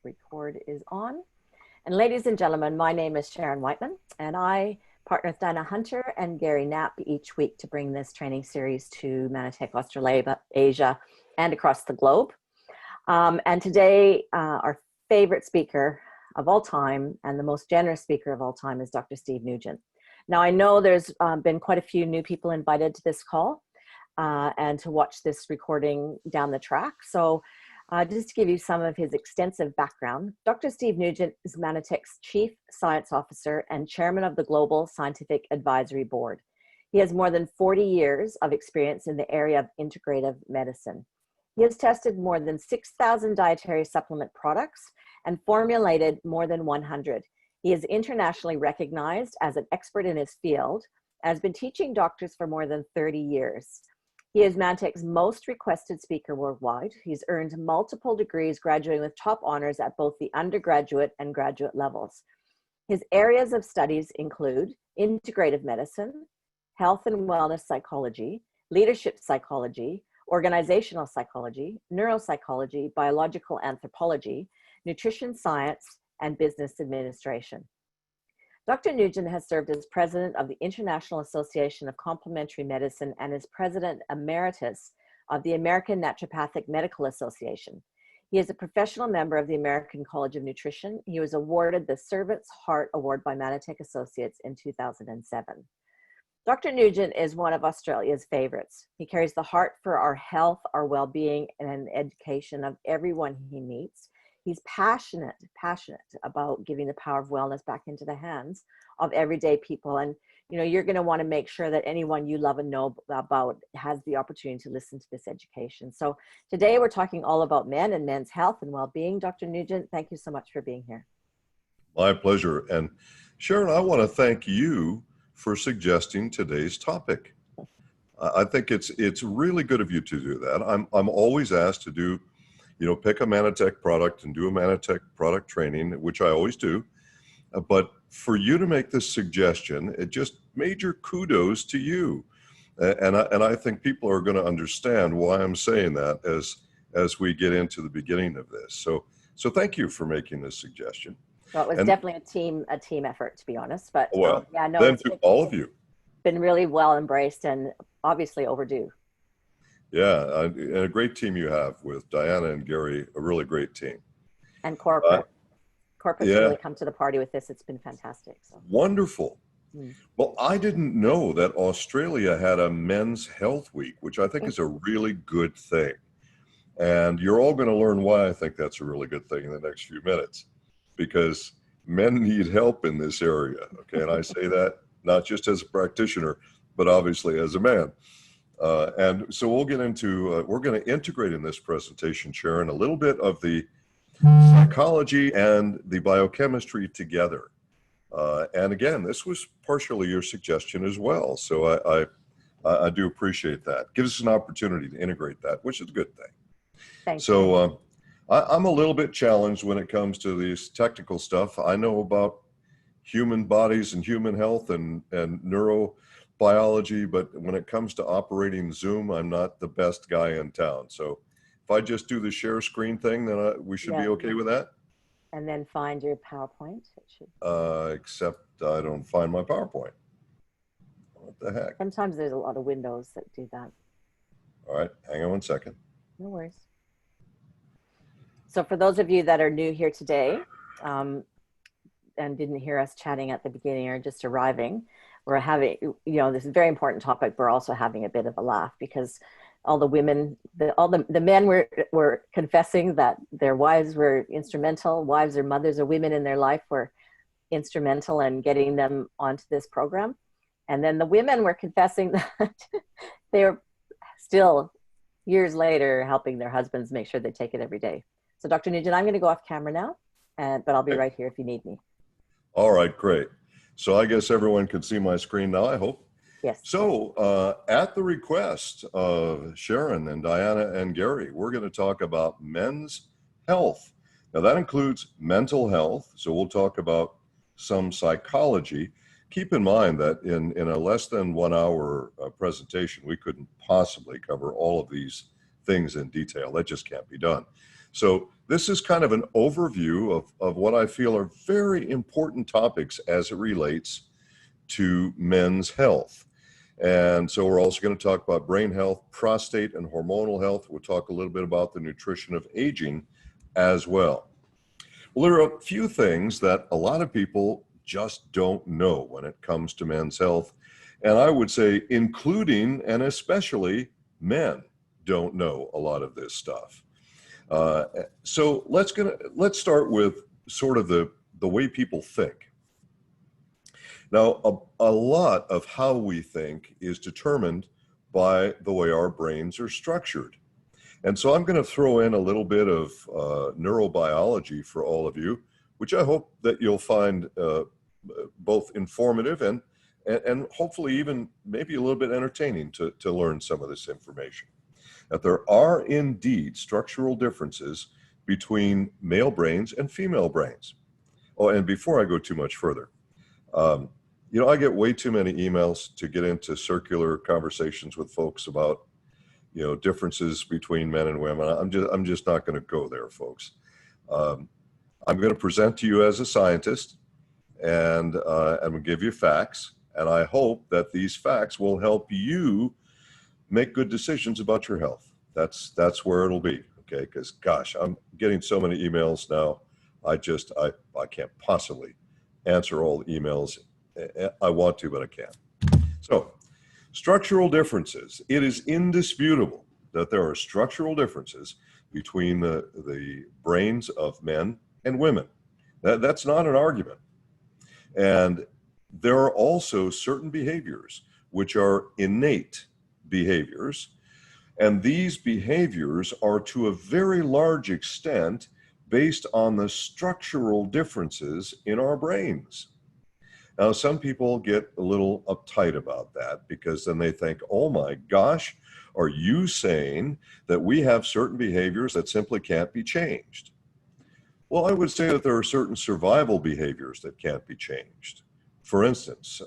record is on. And ladies and gentlemen, my name is Sharon Whiteman, and I partner with Dana Hunter and Gary Knapp each week to bring this training series to Manatech, Australasia, Asia, and across the globe. And today, our favorite speaker of all time and the most generous speaker of all time is Dr. Steve Nugent. Now, I know there's been quite a few new people invited to this call and to watch this recording down the track. So just to give you some of his extensive background, Dr. Steve Nugent is Manatech's Chief Science Officer and Chairman of the Global Scientific Advisory Board. He has more than 40 years of experience in the area of integrative medicine. He has tested more than 6,000 dietary supplement products and formulated more than 100. He is internationally recognized as an expert in his field and has been teaching doctors for more than 30 years. He is Manatech's most requested speaker worldwide. He's earned multiple degrees, graduating with top honors at both the undergraduate and graduate levels. His areas of studies include integrative medicine, health and wellness psychology, leadership psychology, organizational psychology, neuropsychology, biological anthropology, nutrition science, and business administration. Dr. Nugent has served as president of the International Association of Complementary Medicine and is president emeritus of the American Naturopathic Medical Association. He is a professional member of the American College of Nutrition. He was awarded the Servant's Heart Award by Manatech Associates in 2007. Dr. Nugent is one of Australia's favorites. He carries the heart for our health, our well-being, and education of everyone he meets. He's passionate about giving the power of wellness back into the hands of everyday people. And, you know, you're going to want to make sure that anyone you love and know about has the opportunity to listen to this education. So today we're talking all about men and men's health and well-being. Dr. Nugent, thank you so much for being here. My pleasure. And Sharon, I want to thank you for suggesting today's topic. I think it's really good of you to do that. I'm always asked to do, pick a Manatech product and do a Manatech product training, which I always do. But for you to make this suggestion, it just major kudos to you. And I think people are going to understand why I'm saying that as we get into the beginning of this. So thank you for making this suggestion. Well, it was definitely a team effort, to be honest. But yeah, no, then to all of you. Been really well embraced and obviously overdue. Yeah, and a great team you have with Diana and Gary, a really great team. And corporate's really come to the party with this. It's been fantastic. So. Wonderful. Well, I didn't know that Australia had a Men's Health Week, which I think is a really good thing. And you're all going to learn why I think that's a really good thing in the next few minutes, because men need help in this area. Okay, and I say that not just as a practitioner, but obviously as a man. And so we'll get into, we're going to integrate in this presentation, Sharon, a little bit of the psychology and the biochemistry together. And again, this was partially your suggestion as well. So I do appreciate that. Gives us an opportunity to integrate that, which is a good thing. Thanks. So I'm a little bit challenged when it comes to this technical stuff. I know about human bodies and human health and neurobiology, but when it comes to operating Zoom, I'm not the best guy in town. So if I just do the share screen thing, then we should be okay with that. And then find your PowerPoint. Except I don't find my PowerPoint. What the heck? Sometimes there's a lot of windows that do that. All right, hang on one second. No worries. So for those of you that are new here today and didn't hear us chatting at the beginning or just arriving, we're having, this is a very important topic. We're also having a bit of a laugh because all the women, the men were confessing that their wives were instrumental, wives or mothers or women in their life were instrumental in getting them onto this program. And then the women were confessing that they were still years later helping their husbands make sure they take it every day. So Dr. Nugent, I'm going to go off camera now, but I'll be right here if you need me. All right, great. So I guess everyone can see my screen now, I hope. Yes. So at the request of Sharon and Diana and Gary, we're going to talk about men's health. Now that includes mental health. So we'll talk about some psychology. Keep in mind that in a less than 1 hour presentation, we couldn't possibly cover all of these things in detail. That just can't be done. So this is kind of an overview of what I feel are very important topics as it relates to men's health. And so we're also going to talk about brain health, prostate, and hormonal health. We'll talk a little bit about the nutrition of aging as well. Well, there are a few things that a lot of people just don't know when it comes to men's health. And I would say including and especially men don't know a lot of this stuff. So let's start with sort of the way people think. Now, a lot of how we think is determined by the way our brains are structured. And so I'm going to throw in a little bit of neurobiology for all of you, which I hope that you'll find both informative and hopefully even maybe a little bit entertaining to learn some of this information. That there are indeed structural differences between male brains and female brains. Oh, and before I go too much further, I get way too many emails to get into circular conversations with folks about, differences between men and women. I'm just not going to go there, folks. I'm going to present to you as a scientist, and I'm going to give you facts, and I hope that these facts will help you make good decisions about your health. That's where it'll be, okay? Because gosh, I'm getting so many emails now. I can't possibly answer all the emails. I want to, but I can't. So, structural differences. It is indisputable that there are structural differences between the brains of men and women. That's not an argument. And there are also certain behaviors which are innate behaviors. And these behaviors are to a very large extent based on the structural differences in our brains. Now, some people get a little uptight about that because then they think, oh my gosh, are you saying that we have certain behaviors that simply can't be changed? Well, I would say that there are certain survival behaviors that can't be changed. For instance,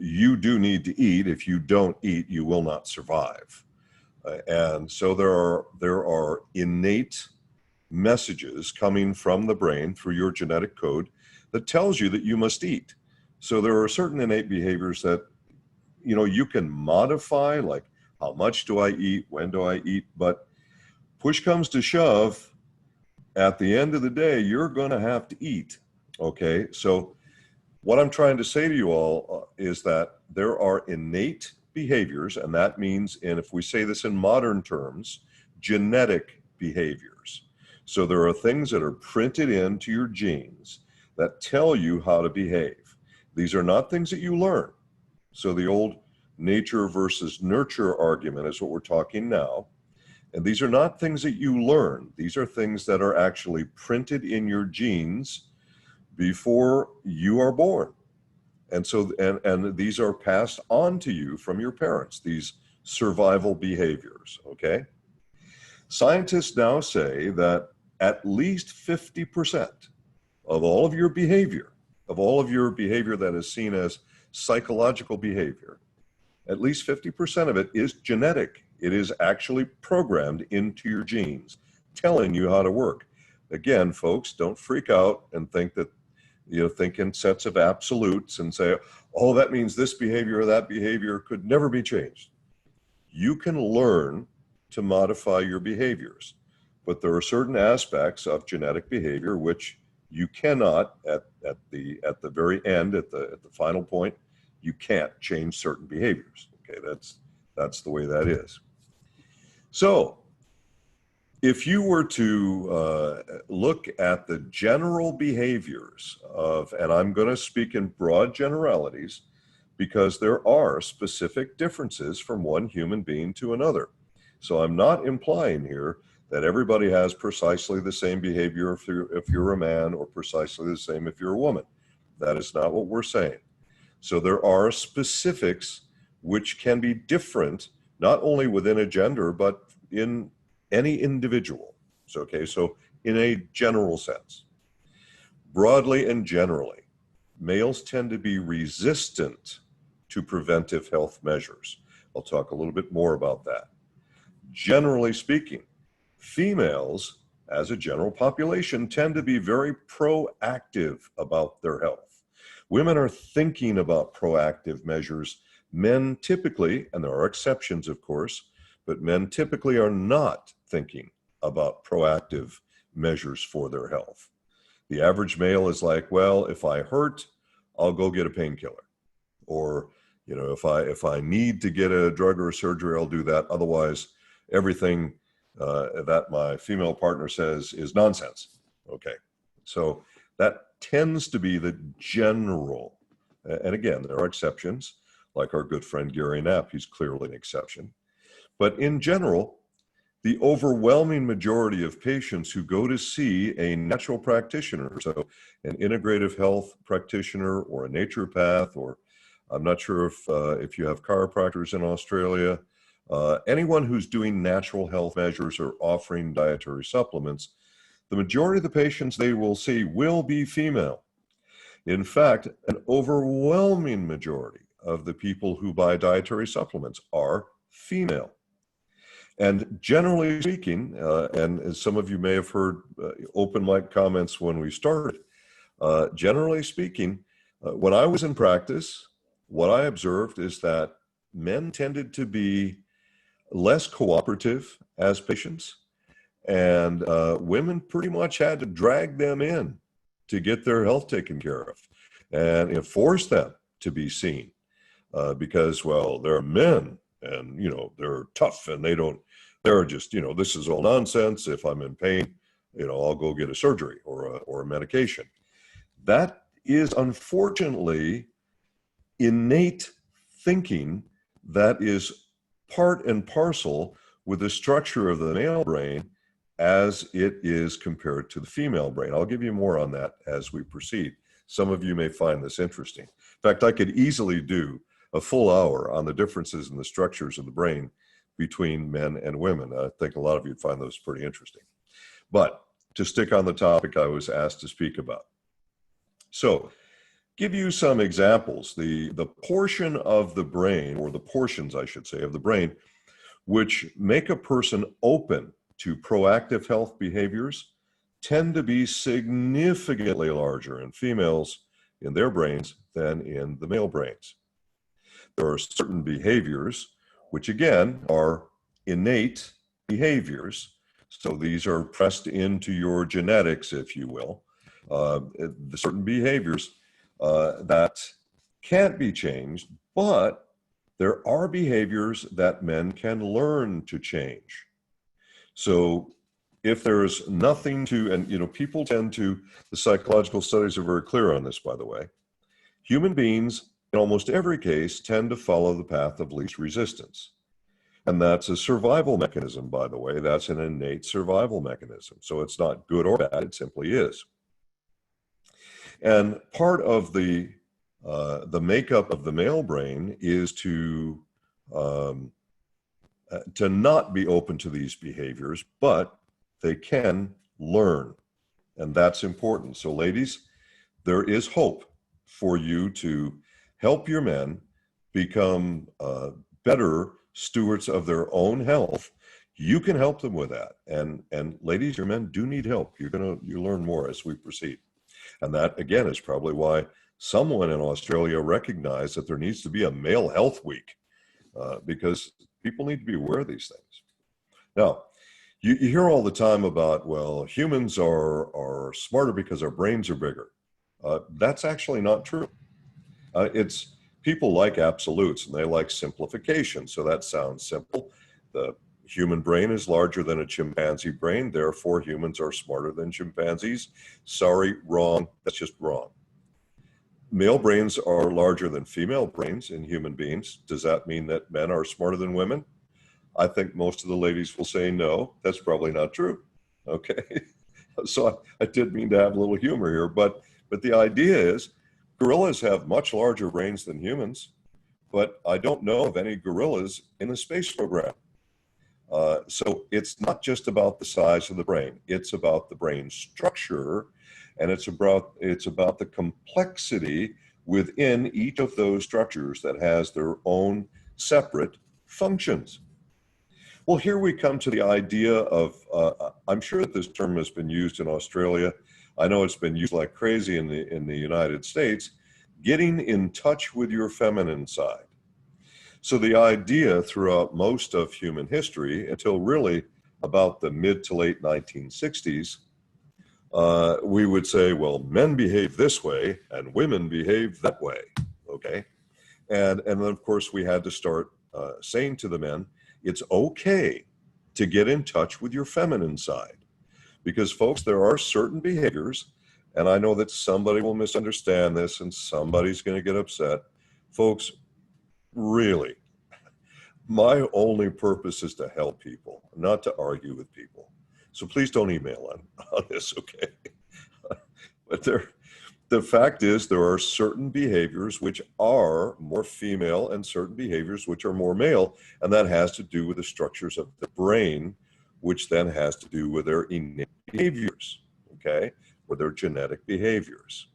you do need to eat. If you don't eat, you will not survive. And so there are innate messages coming from the brain through your genetic code that tells you that you must eat. So there are certain innate behaviors that, you can modify, like how much do I eat, when do I eat, but push comes to shove, at the end of the day, you're going to have to eat, okay? So what I'm trying to say to you all is that there are innate behaviors, and that means, and if we say this in modern terms, genetic behaviors. So there are things that are printed into your genes that tell you how to behave. These are not things that you learn. So the old nature versus nurture argument is what we're talking now. And these are not things that you learn. These are things that are actually printed in your genes before you are born. And so, and these are passed on to you from your parents, these survival behaviors, okay? Scientists now say that at least 50% of all of your behavior, that is seen as psychological behavior, at least 50% of it is genetic. It is actually programmed into your genes, telling you how to work. Again, folks, don't freak out and think that, think in sets of absolutes and say, oh, that means this behavior or that behavior could never be changed. You can learn to modify your behaviors, but there are certain aspects of genetic behavior which you cannot, at the very end, at the final point, you can't change certain behaviors. Okay, that's the way that is. So, if you were to look at the general behaviors of, and I'm going to speak in broad generalities because there are specific differences from one human being to another. So I'm not implying here that everybody has precisely the same behavior if you're a man, or precisely the same if you're a woman. That is not what we're saying. So there are specifics which can be different, not only within a gender, but in any individual. So, okay, so in a general sense, broadly and generally, males tend to be resistant to preventive health measures. I'll talk a little bit more about that. Generally speaking, females as a general population, tend to be very proactive about their health. Women are thinking about proactive measures. Men typically, and there are exceptions, of course, but men typically are not thinking about proactive measures for their health. The average male is like, well, if I hurt, I'll go get a painkiller. Or, you know, if I need to get a drug or a surgery, I'll do that. Otherwise, everything that my female partner says is nonsense. Okay. So that tends to be the general. And again, there are exceptions, like our good friend Gary Knapp. He's clearly an exception. But in general, the overwhelming majority of patients who go to see a natural practitioner, so an integrative health practitioner or a naturopath, or I'm not sure if you have chiropractors in Australia, anyone who's doing natural health measures or offering dietary supplements, the majority of the patients they will see will be female. In fact, an overwhelming majority of the people who buy dietary supplements are female. And generally speaking, and as some of you may have heard open mic comments when we started, generally speaking, when I was in practice, what I observed is that men tended to be less cooperative as patients, and women pretty much had to drag them in to get their health taken care of and force them to be seen because, well, they're men and, you know, they're tough and they're just, you know, this is all nonsense. If I'm in pain, you know, I'll go get a surgery or a medication. That is unfortunately innate thinking that is part and parcel with the structure of the male brain as it is compared to the female brain. I'll give you more on that as we proceed. Some of you may find this interesting. In fact, I could easily do a full hour on the differences in the structures of the brain between men and women. I think a lot of you would find those pretty interesting. But to stick on the topic I was asked to speak about. So, give you some examples. The portion of the brain, or the portions, I should say, of the brain, which make a person open to proactive health behaviors tend to be significantly larger in females in their brains than in the male brains. There are certain behaviors which again are innate behaviors. So these are pressed into your genetics, if you will. Certain behaviors that can't be changed, but there are behaviors that men can learn to change. So if there's nothing to, and you know, people tend to, the psychological studies are very clear on this, by the way. Human beings, in almost every case, tend to follow the path of least resistance. And that's a survival mechanism, by the way. That's an innate survival mechanism. So it's not good or bad, it simply is. And part of the makeup of the male brain is to not be open to these behaviors, but they can learn. And that's important. So ladies, there is hope for you to help your men become better stewards of their own health. You can help them with that. And ladies, your men do need help. You learn more as we proceed. And that, again, is probably why someone in Australia recognized that there needs to be a male health week because people need to be aware of these things. Now, you hear all the time about, well, humans are smarter because our brains are bigger. That's actually not true. It's people like absolutes and they like simplification. So that sounds simple. The human brain is larger than a chimpanzee brain. Therefore, humans are smarter than chimpanzees. Sorry, wrong. That's just wrong. Male brains are larger than female brains in human beings. Does that mean that men are smarter than women? I think most of the ladies will say no. That's probably not true. Okay. So I did mean to have a little humor here, but the idea is gorillas have much larger brains than humans, but I don't know of any gorillas in the space program. So it's not just about the size of the brain. It's about the brain structure, and it's about the complexity within each of those structures that has their own separate functions. Well, here we come to the idea of, I'm sure that this term has been used in Australia. I know it's been used like crazy in the United States, getting in touch with your feminine side. So the idea throughout most of human history, until really about the mid to late 1960s, we would say, well, men behave this way and women behave that way, okay? And then, of course, we had to start saying to the men, it's okay to get in touch with your feminine side. Because, folks, there are certain behaviors, and I know that somebody will misunderstand this and somebody's going to get upset. Folks, really, my only purpose is to help people, not to argue with people. So please don't email on this, okay? But the fact is there are certain behaviors which are more female and certain behaviors which are more male, and that has to do with the structures of the brain, which then has to do with their innate behaviors, okay, or their genetic behaviors.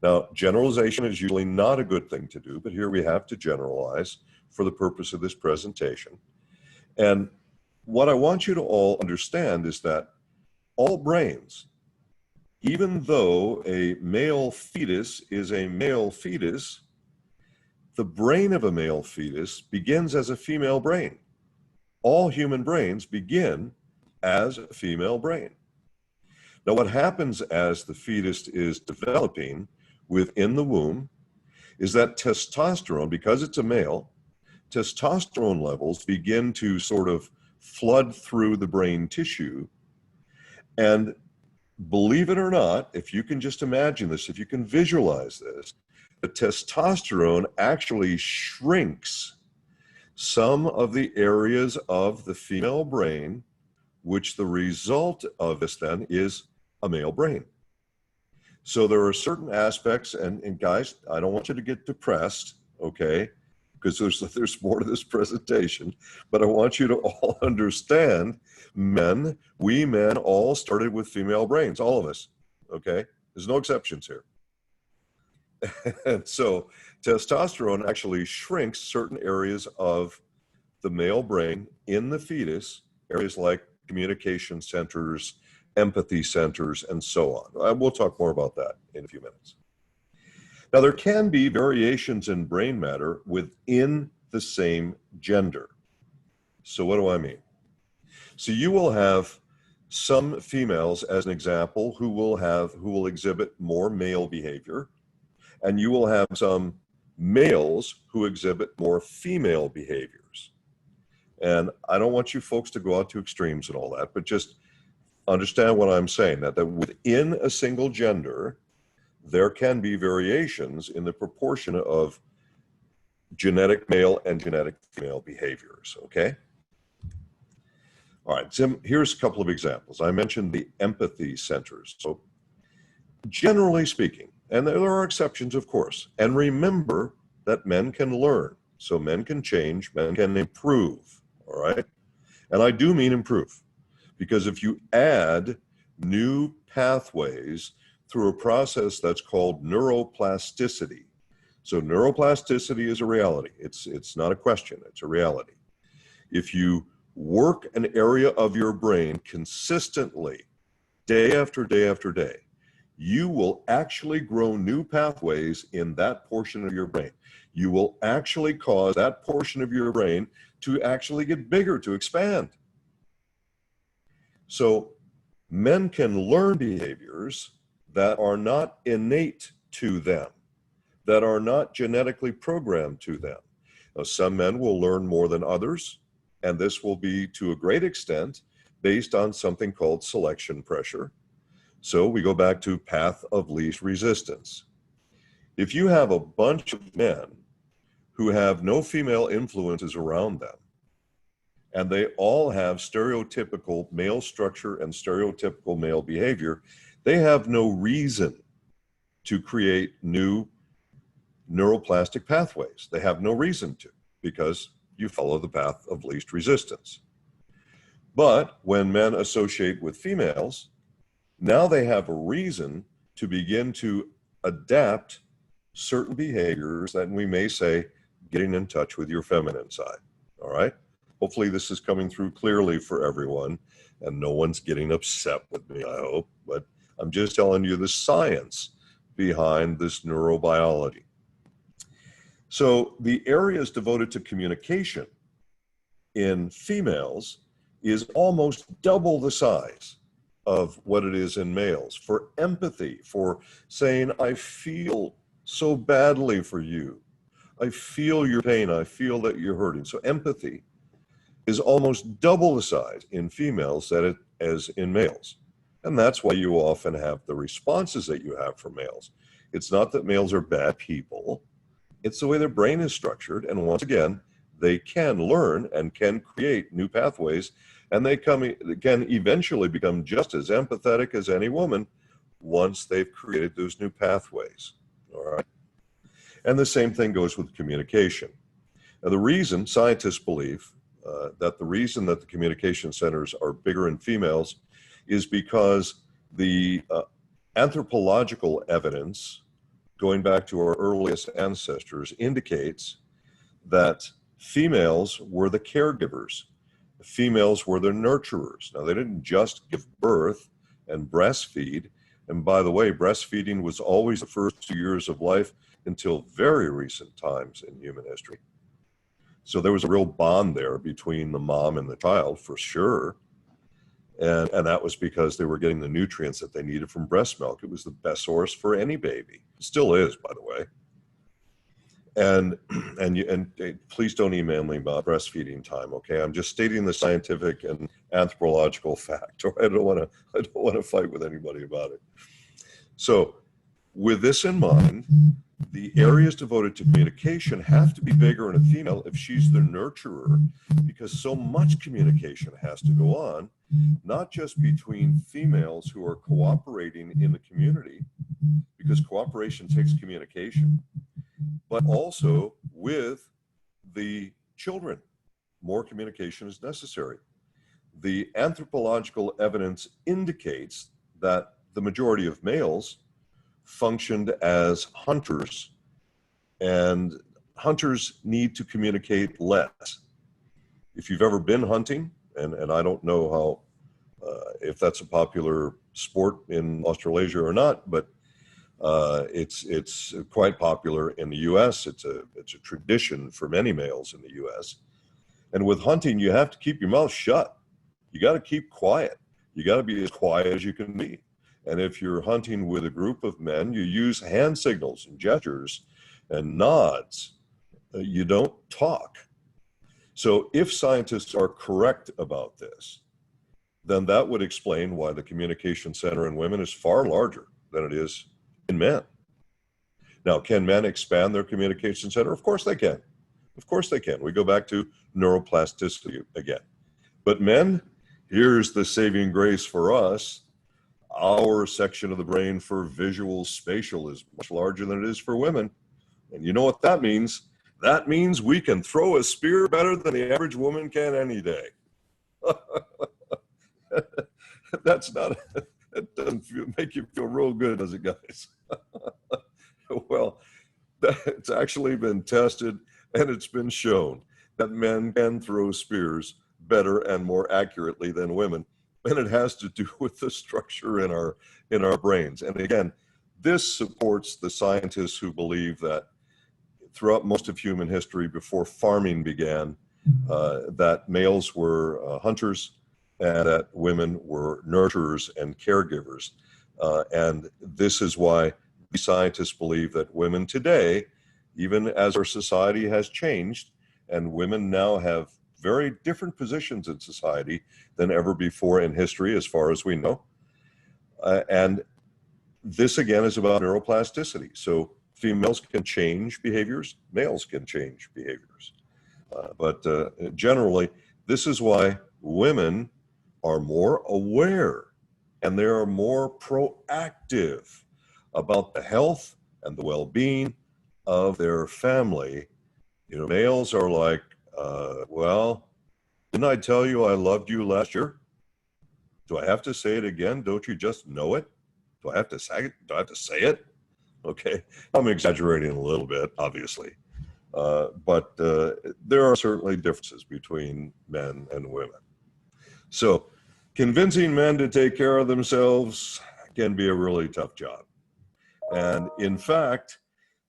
Now, generalization is usually not a good thing to do, but here we have to generalize for the purpose of this presentation. And what I want you to all understand is that all brains, even though a male fetus is a male fetus, the brain of a male fetus begins as a female brain. All human brains begin as a female brain. Now, what happens as the fetus is developing within the womb is that testosterone, because it's a male, testosterone levels begin to sort of flood through the brain tissue. And believe it or not, if you can just imagine this, if you can visualize this, the testosterone actually shrinks some of the areas of the female brain, which the result of this then is a male brain. So there are certain aspects, and guys, I don't want you to get depressed, okay? Because there's more to this presentation, but I want you to all understand, men, we men all started with female brains, all of us, okay? There's no exceptions here. And so testosterone actually shrinks certain areas of the male brain in the fetus, areas like communication centers, empathy centers, and so on. We'll talk more about that in a few minutes. Now, there can be variations in brain matter within the same gender. So what do I mean? So you will have some females, as an example, who will exhibit more male behavior, and you will have some males who exhibit more female behaviors. And I don't want you folks to go out to extremes and all that, but just understand what I'm saying, that within a single gender, there can be variations in the proportion of genetic male and genetic female behaviors, okay? All right, Tim, here's a couple of examples. I mentioned the empathy centers. So generally speaking, and there are exceptions, of course, and remember that men can learn. So men can change, men can improve, all right? And I do mean improve, because if you add new pathways through a process that's called neuroplasticity. So neuroplasticity is a reality. It's not a question, it's a reality. If you work an area of your brain consistently, day after day after day, you will actually grow new pathways in that portion of your brain. You will actually cause that portion of your brain to actually get bigger, to expand. So men can learn behaviors that are not innate to them, that are not genetically programmed to them. Now, some men will learn more than others, and this will be to a great extent based on something called selection pressure. So we go back to path of least resistance. If you have a bunch of men who have no female influences around them, and they all have stereotypical male structure and stereotypical male behavior, they have no reason to create new neuroplastic pathways. They have no reason to, because you follow the path of least resistance. But when men associate with females, now they have a reason to begin to adapt certain behaviors that we may say getting in touch with your feminine side, all right? hopefully this is coming through clearly for everyone, and no one's getting upset with me, I hope, but I'm just telling you the science behind this neurobiology. So the areas devoted to communication in females is almost double the size of what it is in males. For empathy, for saying, I feel so badly for you. I feel your pain. I feel that you're hurting. So empathy is almost double the size in females as in males. And that's why you often have the responses that you have from males. It's not that males are bad people. It's the way their brain is structured. And once again, they can learn and can create new pathways, and they can eventually become just as empathetic as any woman once they've created those new pathways. All right. And the same thing goes with communication. Now, the reason scientists believe that the reason that the communication centers are bigger in females is because the anthropological evidence going back to our earliest ancestors indicates that females were the caregivers. Females were the nurturers. Now, they didn't just give birth and breastfeed. And by the way, breastfeeding was always the first 2 years of life until very recent times in human history. So there was a real bond there between the mom and the child, for sure. And that was because they were getting the nutrients that they needed from breast milk. It was the best source for any baby. It still is, by the way. And please don't email me about breastfeeding time, okay? I'm just stating the scientific and anthropological fact. Or I don't want to fight with anybody about it. So, with this in mind, the areas devoted to communication have to be bigger in a female if she's the nurturer, because so much communication has to go on, not just between females who are cooperating in the community, because cooperation takes communication, but also with the children. More communication is necessary. The anthropological evidence indicates that the majority of males functioned as hunters, and hunters need to communicate less. If you've ever been hunting, and I don't know how, if that's a popular sport in Australasia or not, but it's quite popular in the U.S. It's a tradition for many males in the U.S. And with hunting, you have to keep your mouth shut. You got to keep quiet. You got to be as quiet as you can be. And if you're hunting with a group of men, you use hand signals and gestures and nods. You don't talk. So if scientists are correct about this, then that would explain why the communication center in women is far larger than it is in men. Now, can men expand their communication center? Of course they can. Of course they can. We go back to neuroplasticity again. But men, here's the saving grace for us. Our section of the brain for visual spatial is much larger than it is for women. And you know what that means? That means we can throw a spear better than the average woman can any day. That doesn't make you feel real good, does it, guys? Well, it's actually been tested, and it's been shown that men can throw spears better and more accurately than women. And it has to do with the structure in our brains. And again, this supports the scientists who believe that throughout most of human history, before farming began, that males were hunters and that women were nurturers and caregivers. And this is why the scientists believe that women today, even as our society has changed, and women now have very different positions in society than ever before in history, as far as we know. And this, again, is about neuroplasticity. So females can change behaviors, males can change behaviors. But generally, this is why women are more aware and they are more proactive about the health and the well-being of their family. You know, males are like, well, didn't I tell you I loved you last year? Do I have to say it again? Don't you just know it? Do I have to say it? Do I have to say it? Okay, I'm exaggerating a little bit, obviously. but there are certainly differences between men and women. So convincing men to take care of themselves can be a really tough job. And in fact,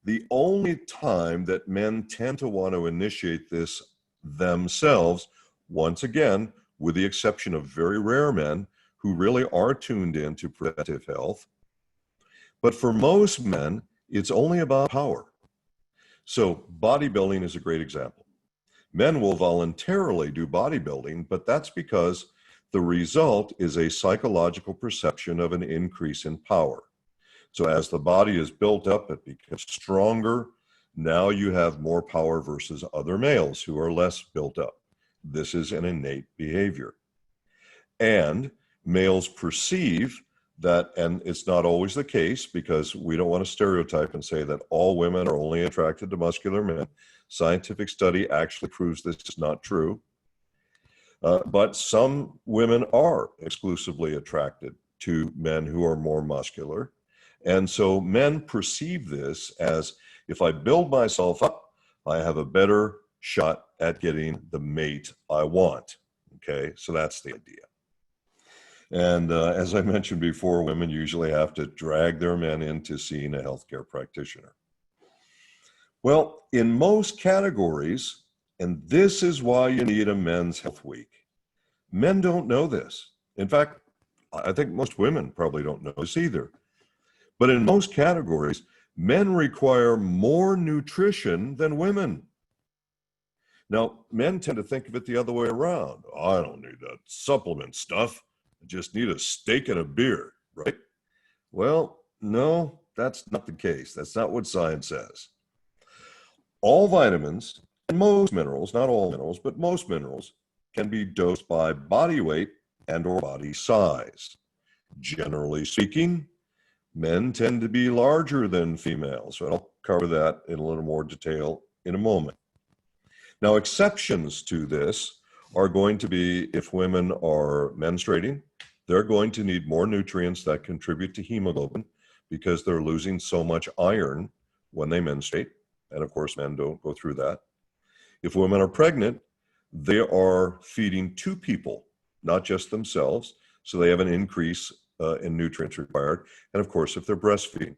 the only time that men tend to want to initiate this themselves, once again, with the exception of very rare men who really are tuned into preventive health, but for most men, it's only about power. So bodybuilding is a great example. Men will voluntarily do bodybuilding, but that's because the result is a psychological perception of an increase in power. So as the body is built up, it becomes stronger. Now you have more power versus other males who are less built up. This is an innate behavior. And males perceive that, and it's not always the case because we don't want to stereotype and say that all women are only attracted to muscular men. Scientific study actually proves this is not true. But some women are exclusively attracted to men who are more muscular. And so men perceive this as, if I build myself up, I have a better shot at getting the mate I want. Okay, so that's the idea. And as I mentioned before, women usually have to drag their men into seeing a healthcare practitioner. Well, in most categories, and this is why you need a men's health week, men don't know this. In fact, I think most women probably don't know this either. But in most categories, men require more nutrition than women. Now, men tend to think of it the other way around. I don't need that supplement stuff. I just need a steak and a beer, right? Well, no, that's not the case. That's not what science says. All vitamins and most minerals, not all minerals, but most minerals, can be dosed by body weight and or body size. Generally speaking, men tend to be larger than females. So I'll cover that in a little more detail in a moment. Now, exceptions to this are going to be if women are menstruating, they're going to need more nutrients that contribute to hemoglobin because they're losing so much iron when they menstruate. And of course, men don't go through that. If women are pregnant, they are feeding two people, not just themselves. So they have an increase in nutrients required. And of course, if they're breastfeeding.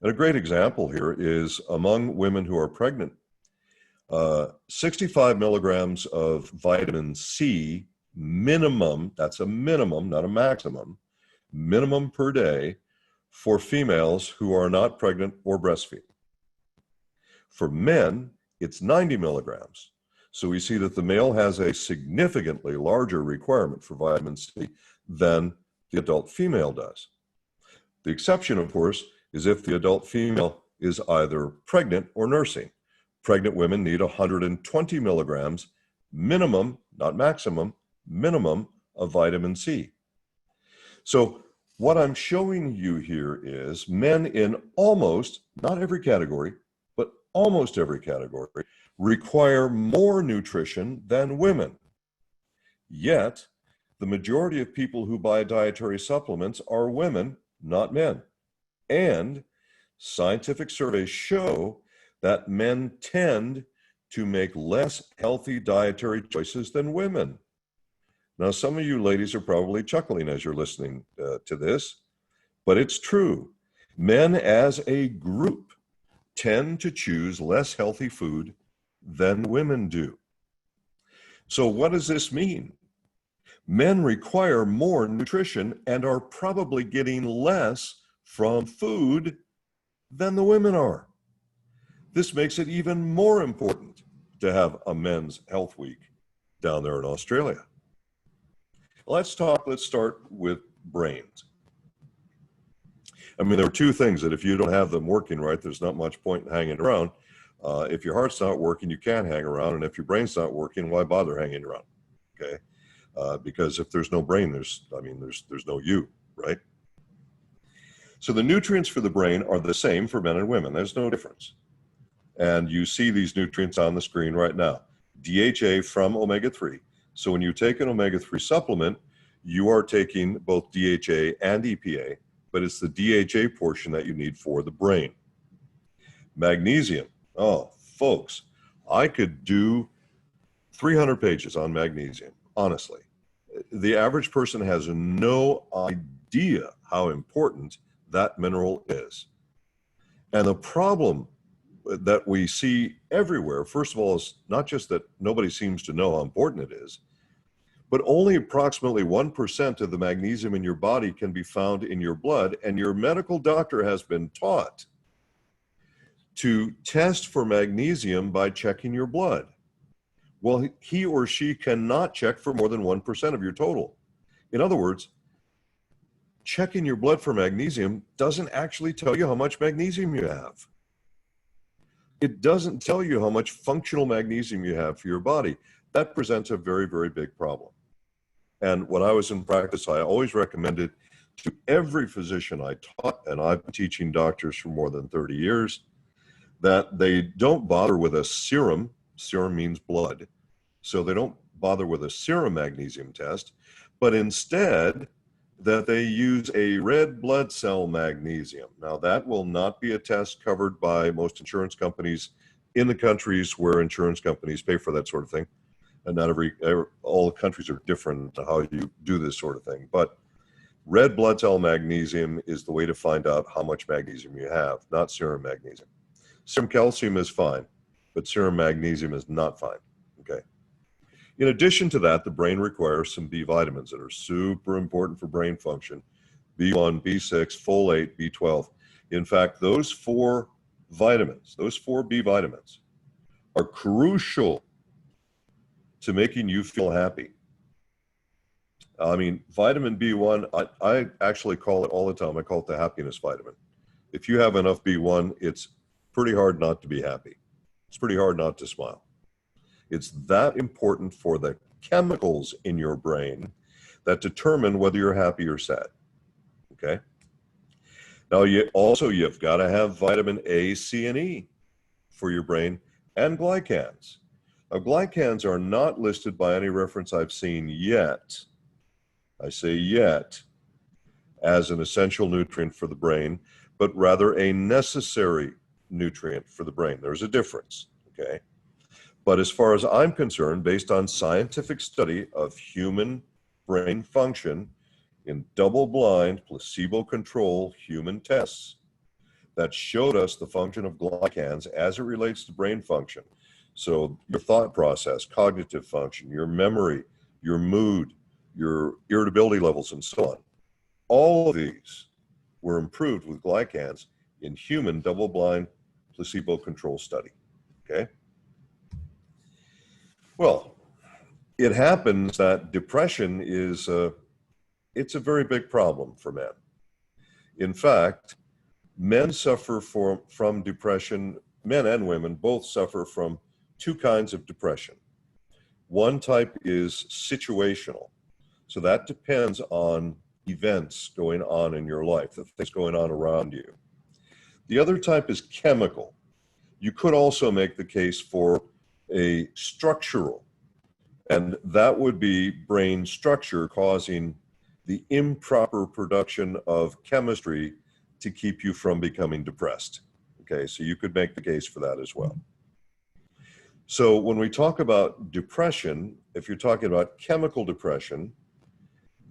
And a great example here is among women who are pregnant, 65 milligrams of vitamin C minimum, that's a minimum, not a maximum, minimum per day for females who are not pregnant or breastfeeding. For men, it's 90 milligrams. So we see that the male has a significantly larger requirement for vitamin C than the adult female does. The exception, of course, is if the adult female is either pregnant or nursing. Pregnant women need 120 milligrams minimum, not maximum, minimum of vitamin C. So what I'm showing you here is men in almost, not every category, but almost every category, require more nutrition than women. Yet, the majority of people who buy dietary supplements are women, not men. And scientific surveys show that men tend to make less healthy dietary choices than women. Now, some of you ladies are probably chuckling as you're listening to this, but it's true. Men as a group tend to choose less healthy food than women do. So what does this mean? Men require more nutrition and are probably getting less from food than the women are. This makes it even more important to have a men's health week down there in Australia. Let's start with brains. I mean, there are two things that if you don't have them working right, there's not much point in hanging around. If your heart's not working, you can't hang around. And if your brain's not working, why bother hanging around? Okay. Because if there's no brain, there's no you, right? So the nutrients for the brain are the same for men and women. There's no difference. And you see these nutrients on the screen right now. DHA from omega-3. So when you take an omega-3 supplement, you are taking both DHA and EPA, but it's the DHA portion that you need for the brain. Magnesium. Oh, folks, I could do 300 pages on magnesium, honestly. The average person has no idea how important that mineral is. And the problem that we see everywhere, first of all, is not just that nobody seems to know how important it is, but only approximately 1% of the magnesium in your body can be found in your blood, and your medical doctor has been taught to test for magnesium by checking your blood. Well, he or she cannot check for more than 1% of your total. In other words, checking your blood for magnesium doesn't actually tell you how much magnesium you have. It doesn't tell you how much functional magnesium you have for your body. That presents a very, very big problem. And when I was in practice, I always recommended to every physician I taught, and I've been teaching doctors for more than 30 years, that they don't bother with a serum. Serum means blood. So they don't bother with a serum magnesium test, but instead that they use a red blood cell magnesium. Now, that will not be a test covered by most insurance companies in the countries where insurance companies pay for that sort of thing. And not all countries are different to how you do this sort of thing. But red blood cell magnesium is the way to find out how much magnesium you have, not serum magnesium. Serum calcium is fine, but serum magnesium is not fine, okay? In addition to that, the brain requires some B vitamins that are super important for brain function: B1, B6, folate, B12. In fact, those 4 vitamins, those 4 B vitamins, are crucial to making you feel happy. I mean, vitamin B1, I actually call it all the time, I call it the happiness vitamin. If you have enough B1, it's pretty hard not to be happy. It's pretty hard not to smile. It's that important for the chemicals in your brain that determine whether you're happy or sad, okay? Now, you've got to have vitamin A, C, and E for your brain, and glycans. Now, glycans are not listed by any reference I've seen yet, I say yet, as an essential nutrient for the brain, but rather a necessary nutrient for the brain. There's a difference, okay? But as far as I'm concerned, based on scientific study of human brain function in double-blind, placebo-controlled human tests that showed us the function of glycans as it relates to brain function. So your thought process, cognitive function, your memory, your mood, your irritability levels, and so on. All of these were improved with glycans in human double-blind, placebo-controlled study, okay? Well, it happens that depression is it's a very big problem for men. In fact, men suffer from depression, men and women both suffer from 2 kinds of depression. One type is situational. So that depends on events going on in your life, the things going on around you. The other type is chemical. You could also make the case for a structural, and that would be brain structure causing the improper production of chemistry to keep you from becoming depressed. Okay, so you could make the case for that as well. So when we talk about depression, if you're talking about chemical depression,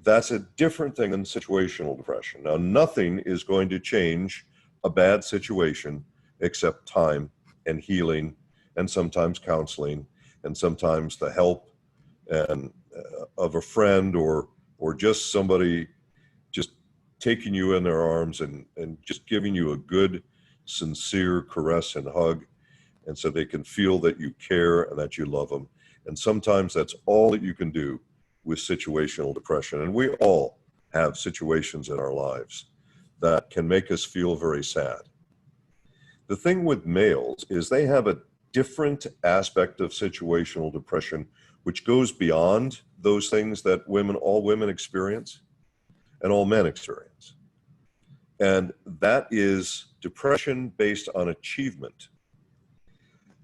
that's a different thing than situational depression. Now, nothing is going to change a bad situation except time and healing, and sometimes counseling, and sometimes the help and of a friend or just somebody just taking you in their arms and just giving you a good, sincere caress and hug, and so they can feel that you care and that you love them. And sometimes that's all that you can do with situational depression. And we all have situations in our lives that can make us feel very sad. The thing with males is they have a different aspect of situational depression, which goes beyond those things that all women experience and all men experience. And that is depression based on achievement.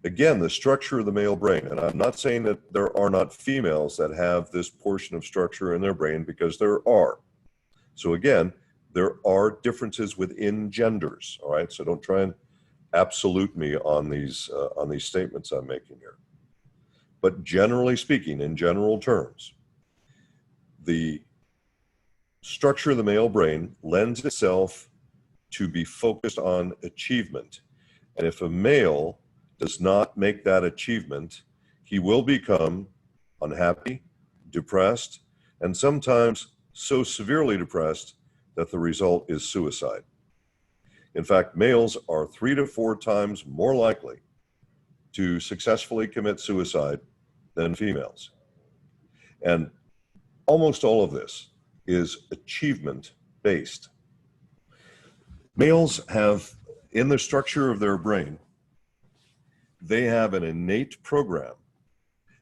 Again, the structure of the male brain, and I'm not saying that there are not females that have this portion of structure in their brain, because there are. So again, there are differences within genders, all right? So don't try and absolute me on these statements I'm making here. But generally speaking, in general terms, the structure of the male brain lends itself to be focused on achievement. And if a male does not make that achievement, he will become unhappy, depressed, and sometimes so severely depressed that the result is suicide. In fact, males are 3 to 4 times more likely to successfully commit suicide than females. And almost all of this is achievement based. Males have, in the structure of their brain, they have an innate program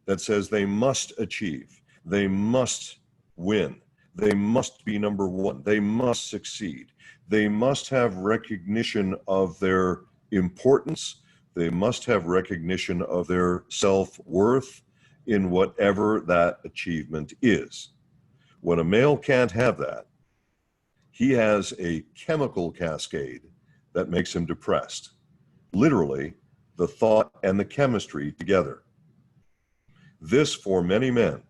that says they must achieve, they must win, they must be number one, they must succeed, they must have recognition of their importance, they must have recognition of their self-worth in whatever that achievement is. When a male can't have that, he has a chemical cascade that makes him depressed. Literally, the thought and the chemistry together. This, for many men,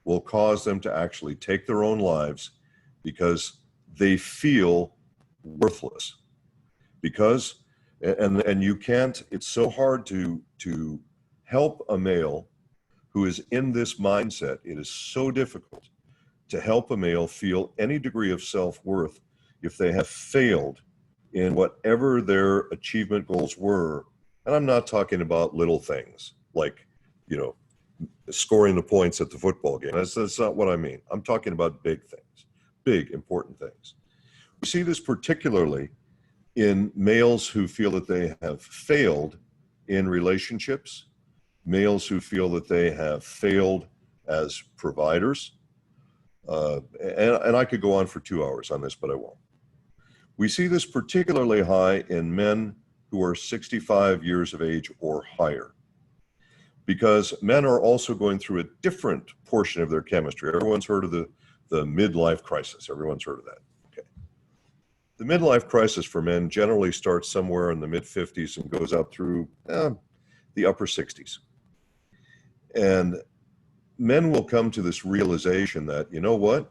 will cause them to actually take their own lives because they feel worthless. Because, and you can't, it's so hard to help a male who is in this mindset. It is so difficult to help a male feel any degree of self-worth if they have failed in whatever their achievement goals were. And I'm not talking about little things like, scoring the points at the football game. That's not what I mean. I'm talking about big things, big, important things. We see this particularly in males who feel that they have failed in relationships, males who feel that they have failed as providers. And I could go on for 2 hours on this, but I won't. We see this particularly high in men who are 65 years of age or higher, because men are also going through a different portion of their chemistry. Everyone's heard of the midlife crisis. Everyone's heard of that. Okay. The midlife crisis for men generally starts somewhere in the mid-50s and goes up through the upper 60s. And men will come to this realization that, you know what?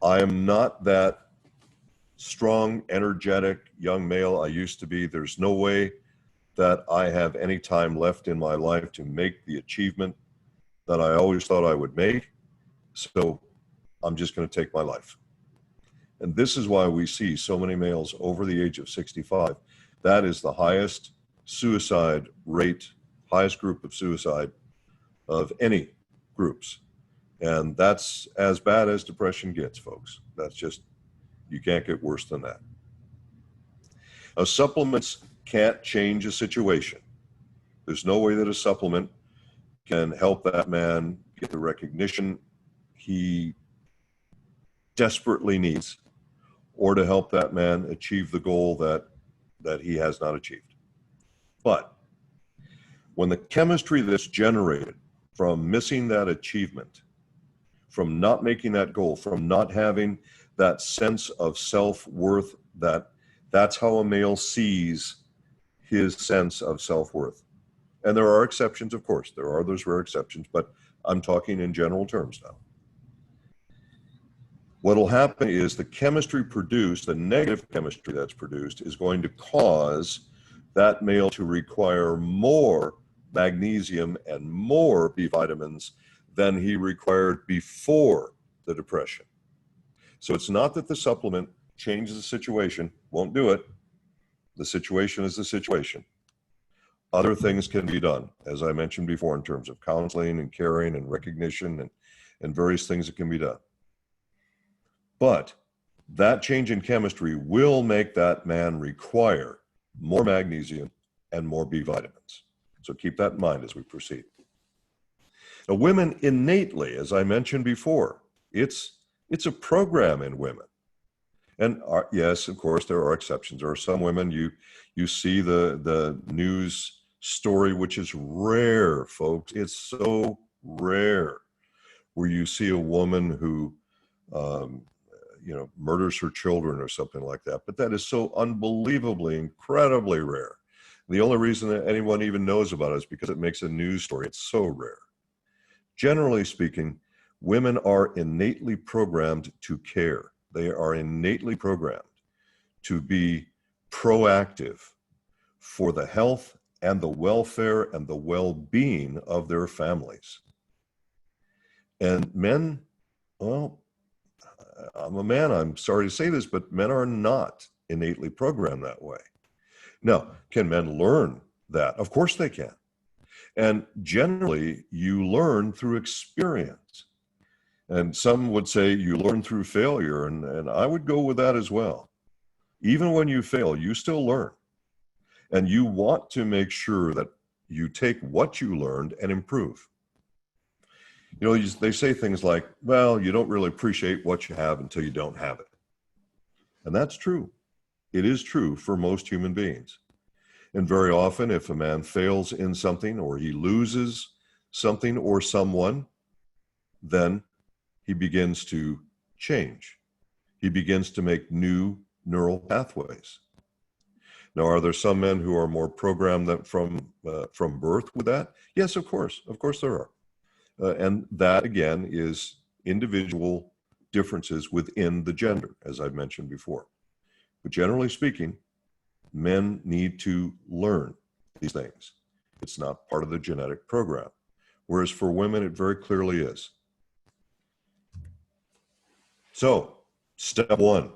I am not that strong, energetic young male I used to be. There's no way that I have any time left in my life to make the achievement that I always thought I would make. So I'm just going to take my life. And this is why we see so many males over the age of 65. That is the highest suicide rate, highest group of suicide of any groups. And that's as bad as depression gets, folks. That's just, you can't get worse than that. Now, supplements can't change a situation. There's no way that a supplement can help that man get the recognition he desperately needs, or to help that man achieve the goal that he has not achieved. But when the chemistry that's generated from missing that achievement, from not making that goal, from not having that sense of self-worth, that's how a male sees his sense of self-worth. And there are exceptions, of course. There are those rare exceptions, but I'm talking in general terms now. What will happen is the chemistry produced, the negative chemistry that's produced, is going to cause that male to require more magnesium and more B vitamins than he required before the depression. So it's not that the supplement changes the situation, won't do it. The situation is the situation. Other things can be done, as I mentioned before, in terms of counseling and caring and recognition and various things that can be done. But that change in chemistry will make that man require more magnesium and more B vitamins. So keep that in mind as we proceed. Now, women innately, as I mentioned before, it's a program in women. And yes, of course, there are exceptions. There are some women, you see the news story, which is rare, folks. It's so rare, where you see a woman who, murders her children or something like that. But that is so unbelievably, incredibly rare. The only reason that anyone even knows about it is because it makes a news story. It's so rare. Generally speaking, women are innately programmed to care. They are innately programmed to be proactive for the health and the welfare and the well-being of their families. And men, well, I'm a man, I'm sorry to say this, but men are not innately programmed that way. Now, can men learn that? Of course they can. And generally, you learn through experience. And some would say you learn through failure, and I would go with that as well. Even when you fail, you still learn. And you want to make sure that you take what you learned and improve. They say things like, well, you don't really appreciate what you have until you don't have it. And that's true. It is true for most human beings. And very often, if a man fails in something or he loses something or someone, then he begins to change. He begins to make new neural pathways. Now, are there some men who are more programmed from birth with that? Yes, of course. Of course there are. And that, again, is individual differences within the gender, as I've mentioned before. But generally speaking, men need to learn these things. It's not part of the genetic program. Whereas for women, it very clearly is. So, step one,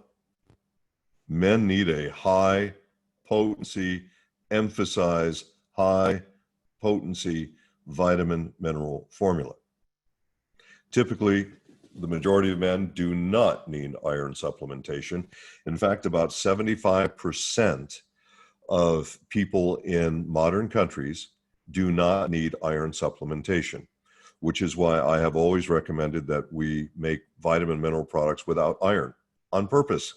men need a high potency, emphasize high potency vitamin mineral formula. Typically, the majority of men do not need iron supplementation. In fact, about 75% of people in modern countries do not need iron supplementation, which is why I have always recommended that we make vitamin mineral products without iron on purpose.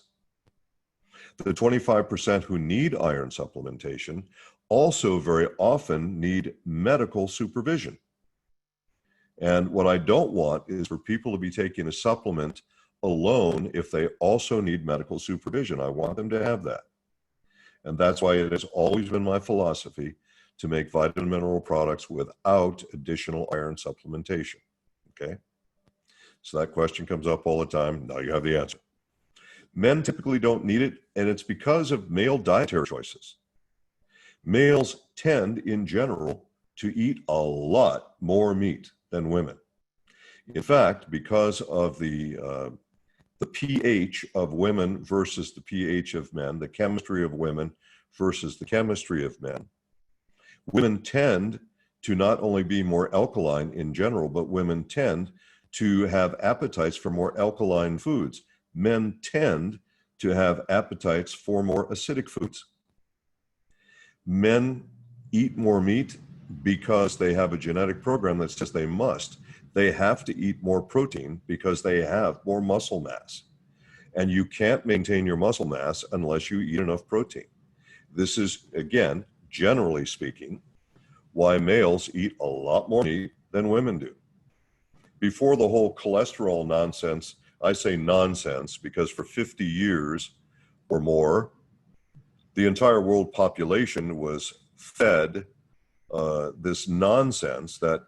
The 25% who need iron supplementation also very often need medical supervision. And what I don't want is for people to be taking a supplement alone if they also need medical supervision. I want them to have that. And that's why it has always been my philosophy to make vitamin mineral products without additional iron supplementation. Okay? So that question comes up all the time. Now you have the answer. Men typically don't need it, and it's because of male dietary choices. Males tend, in general, to eat a lot more meat than women. In fact, because of the pH of women versus the pH of men, the chemistry of women versus the chemistry of men, women tend to not only be more alkaline in general, but women tend to have appetites for more alkaline foods. Men tend to have appetites for more acidic foods. Men eat more meat because they have a genetic program that says they must. They have to eat more protein because they have more muscle mass. And you can't maintain your muscle mass unless you eat enough protein. This is, again, generally speaking, why males eat a lot more meat than women do. Before the whole cholesterol nonsense, I say nonsense because for 50 years or more, the entire world population was fed this nonsense that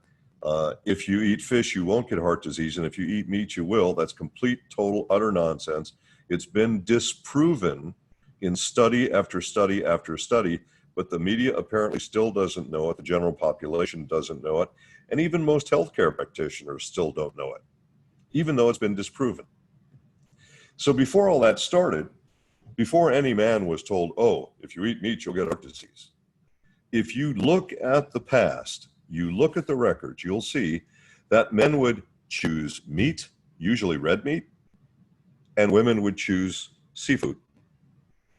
if you eat fish, you won't get heart disease, and if you eat meat, you will. That's complete, total, utter nonsense. It's been disproven in study after study after study, but the media apparently still doesn't know it. The general population doesn't know it. And even most healthcare practitioners still don't know it, even though it's been disproven. So before all that started, before any man was told, oh, if you eat meat, you'll get heart disease. If you look at the past, you look at the records, you'll see that men would choose meat, usually red meat, and women would choose seafood.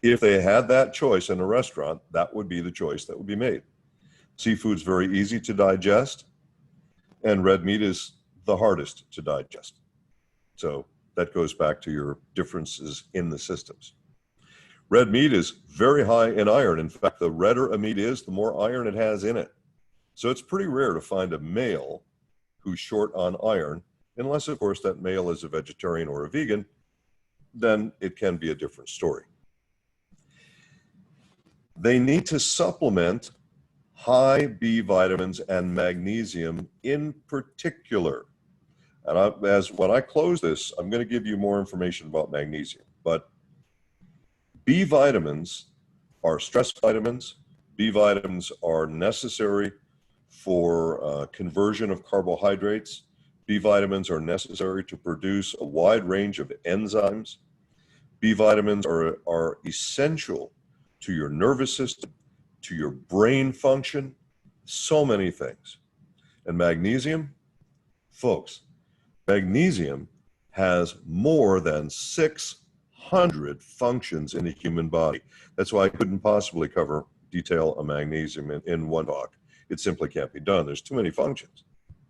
If they had that choice in a restaurant, that would be the choice that would be made. Seafood's very easy to digest, and red meat is the hardest to digest. So that goes back to your differences in the systems. Red meat is very high in iron. In fact, the redder a meat is, the more iron it has in it. So it's pretty rare to find a male who's short on iron, unless, of course, that male is a vegetarian or a vegan, then it can be a different story. They need to supplement high B vitamins and magnesium in particular. And when I close this, I'm going to give you more information about magnesium. But B vitamins are stress vitamins. B vitamins are necessary for conversion of carbohydrates. B vitamins are necessary to produce a wide range of enzymes. B vitamins are essential to your nervous system, to your brain function, so many things. And magnesium, folks, magnesium has more than 600 functions in the human body. That's why I couldn't possibly detail a magnesium in one talk. It simply can't be done. There's too many functions.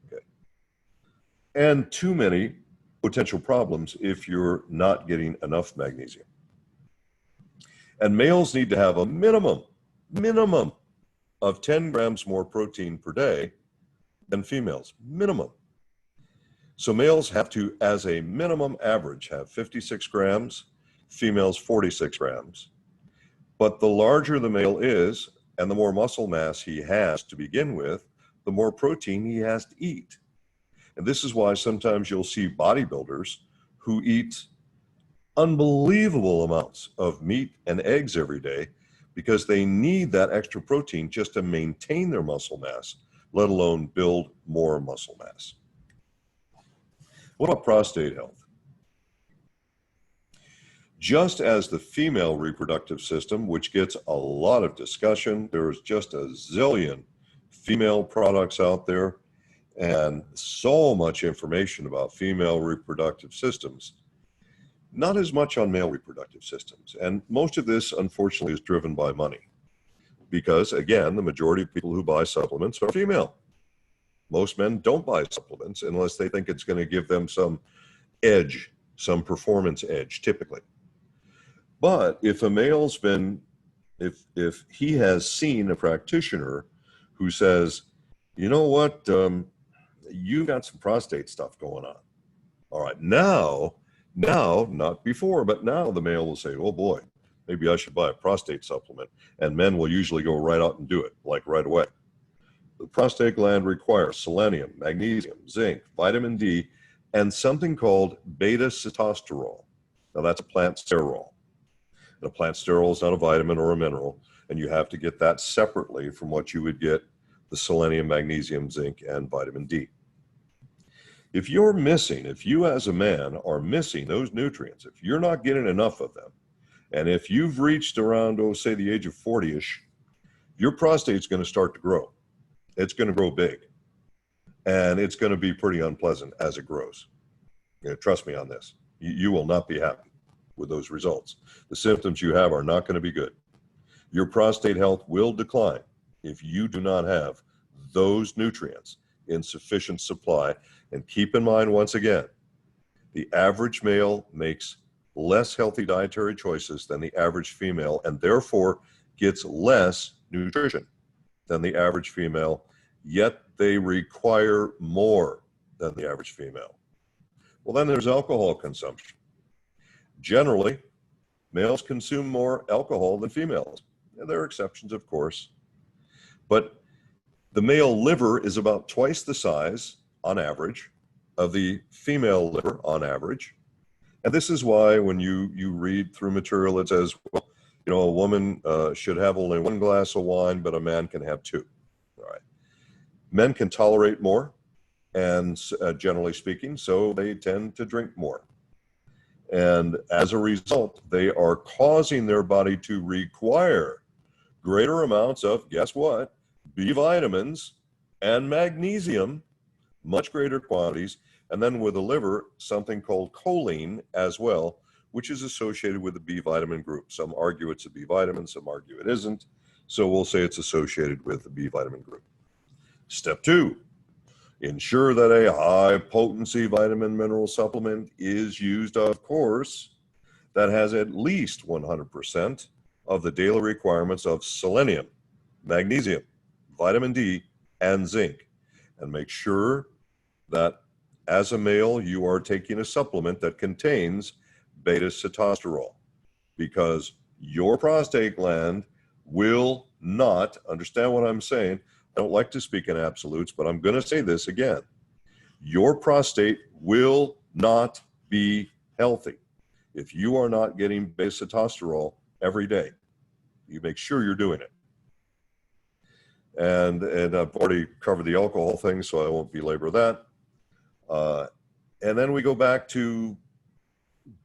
Okay. And too many potential problems if you're not getting enough magnesium. And males need to have a minimum of 10 grams more protein per day than females, minimum. So males have to, as a minimum average, have 56 grams, females 46 grams. But the larger the male is, and the more muscle mass he has to begin with, the more protein he has to eat. And this is why sometimes you'll see bodybuilders who eat unbelievable amounts of meat and eggs every day because they need that extra protein just to maintain their muscle mass, let alone build more muscle mass. What about prostate health? Just as the female reproductive system, which gets a lot of discussion, there's just a zillion female products out there and so much information about female reproductive systems. Not as much on male reproductive systems. And most of this, unfortunately, is driven by money. Because, again, the majority of people who buy supplements are female. Most men don't buy supplements unless they think it's going to give them some edge, some performance edge, typically. But if a male's if he has seen a practitioner who says, you know what, you got some prostate stuff going on. All right, now, not before, but now the male will say, oh boy, maybe I should buy a prostate supplement. And men will usually go right out and do it, like right away. The prostate gland requires selenium, magnesium, zinc, vitamin D, and something called beta-sitosterol. Now that's a plant sterol. And a plant sterol is not a vitamin or a mineral, and you have to get that separately from what you would get the selenium, magnesium, zinc, and vitamin D. If you as a man are missing those nutrients, if you're not getting enough of them, and if you've reached around, say, the age of 40-ish, your prostate's going to start to grow. It's going to grow big. And it's going to be pretty unpleasant as it grows. Trust me on this. You will not be happy with those results. The symptoms you have are not going to be good. Your prostate health will decline if you do not have those nutrients in sufficient supply. And keep in mind, once again, the average male makes less healthy dietary choices than the average female, and therefore gets less nutrition than the average female, yet they require more than the average female. Well, then there's alcohol consumption. Generally, males consume more alcohol than females. And there are exceptions, of course. But the male liver is about twice the size, on average, of the female liver, on average. And this is why when you read through material, it says, well, a woman should have only one glass of wine, but a man can have two. All right. Men can tolerate more, and generally speaking, so they tend to drink more. And as a result, they are causing their body to require greater amounts of, guess what, B vitamins and magnesium, much greater quantities, and then with the liver, something called choline as well, which is associated with the B vitamin group. Some argue it's a B vitamin, some argue it isn't. So we'll say it's associated with the B vitamin group. Step 2, ensure that a high potency vitamin mineral supplement is used, of course, that has at least 100% of the daily requirements of selenium, magnesium, vitamin D, and zinc. And make sure that as a male, you are taking a supplement that contains beta-sitosterol, because your prostate gland will not, understand what I'm saying, I don't like to speak in absolutes, but I'm going to say this again. Your prostate will not be healthy if you are not getting beta-sitosterol every day. You make sure you're doing it. And I've already covered the alcohol thing, so I won't belabor that. And then we go back to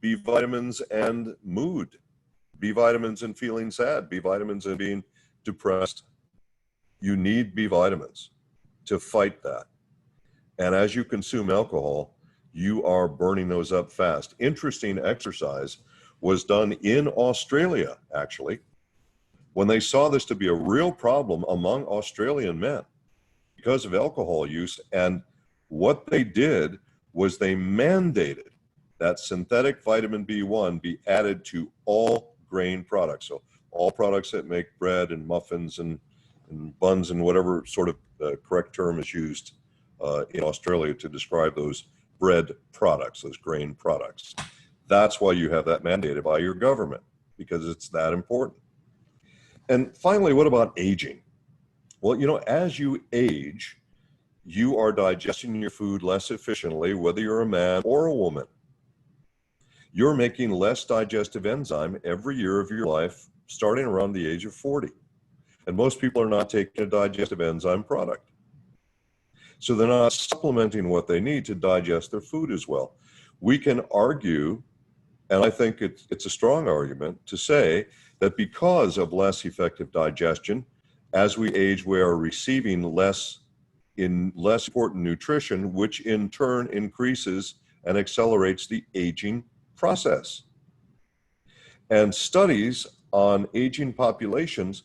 B vitamins and mood. B vitamins and feeling sad. B vitamins and being depressed. You need B vitamins to fight that. And as you consume alcohol, you are burning those up fast. Interesting exercise was done in Australia, actually, when they saw this to be a real problem among Australian men because of alcohol use. And what they did was they mandated that synthetic vitamin B1 be added to all grain products. So all products that make bread and muffins and buns and whatever sort of correct term is used in Australia to describe those bread products, those grain products. That's why you have that mandated by your government, because it's that important. And finally, what about aging? Well, you know, as you age, you are digesting your food less efficiently, whether you're a man or a woman. You're making less digestive enzyme every year of your life, starting around the age of 40. And most people are not taking a digestive enzyme product. So they're not supplementing what they need to digest their food as well. We can argue, and I think it's a strong argument, to say that because of less effective digestion, as we age, we are receiving less important nutrition, which in turn increases and accelerates the aging process. And studies on aging populations